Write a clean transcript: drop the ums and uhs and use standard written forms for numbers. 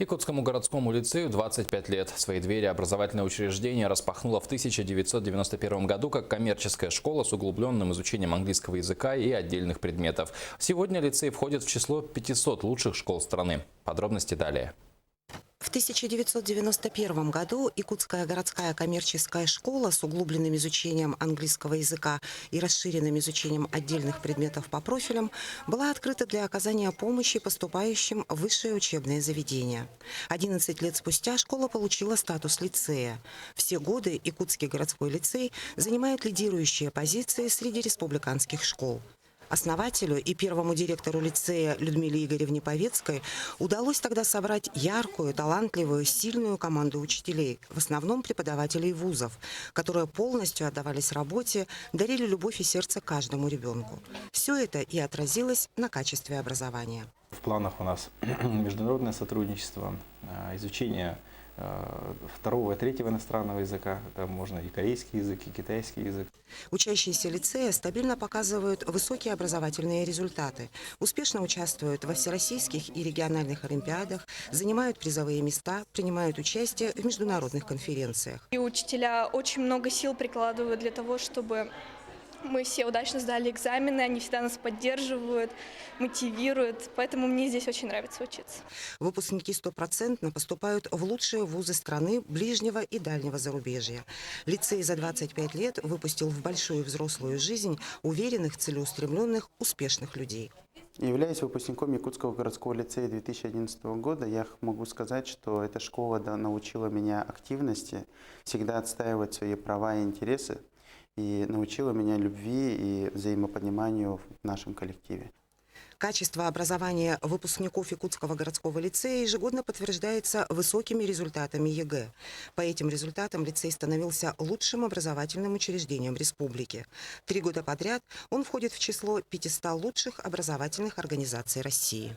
Якутскому городскому лицею 25 лет. Свои двери образовательное учреждение распахнуло в 1991 году как коммерческая школа с углубленным изучением английского языка и отдельных предметов. Сегодня лицей входит в число 500 лучших школ страны. Подробности далее. В 1991 году Якутская городская коммерческая школа с углубленным изучением английского языка и расширенным изучением отдельных предметов по профилям была открыта для оказания помощи поступающим в высшее учебное заведение. 11 лет спустя школа получила статус лицея. Все годы Якутский городской лицей занимает лидирующие позиции среди республиканских школ. Основателю и первому директору лицея Людмиле Игоревне Повецкой удалось тогда собрать яркую, талантливую, сильную команду учителей, в основном преподавателей вузов, которые полностью отдавались работе, дарили любовь и сердце каждому ребенку. Все это и отразилось на качестве образования. В планах у нас международное сотрудничество, изучение второго и третьего иностранного языка. Это можно и корейский язык, и китайский язык. Учащиеся лицея стабильно показывают высокие образовательные результаты, успешно участвуют во всероссийских и региональных олимпиадах, занимают призовые места, принимают участие в международных конференциях. И учителя очень много сил прикладывают для того, чтобы мы все удачно сдали экзамены, они всегда нас поддерживают, мотивируют, поэтому мне здесь очень нравится учиться. Выпускники стопроцентно поступают в лучшие вузы страны, ближнего и дальнего зарубежья. Лицей за 25 лет выпустил в большую взрослую жизнь уверенных, целеустремленных, успешных людей. Являясь выпускником Якутского городского лицея 2011 года, я могу сказать, что эта школа научила меня активности, всегда отстаивать свои права и интересы, и научила меня любви и взаимопониманию в нашем коллективе. Качество образования выпускников Якутского городского лицея ежегодно подтверждается высокими результатами ЕГЭ. По этим результатам лицей становился лучшим образовательным учреждением республики. 3 года подряд он входит в число 500 лучших образовательных организаций России.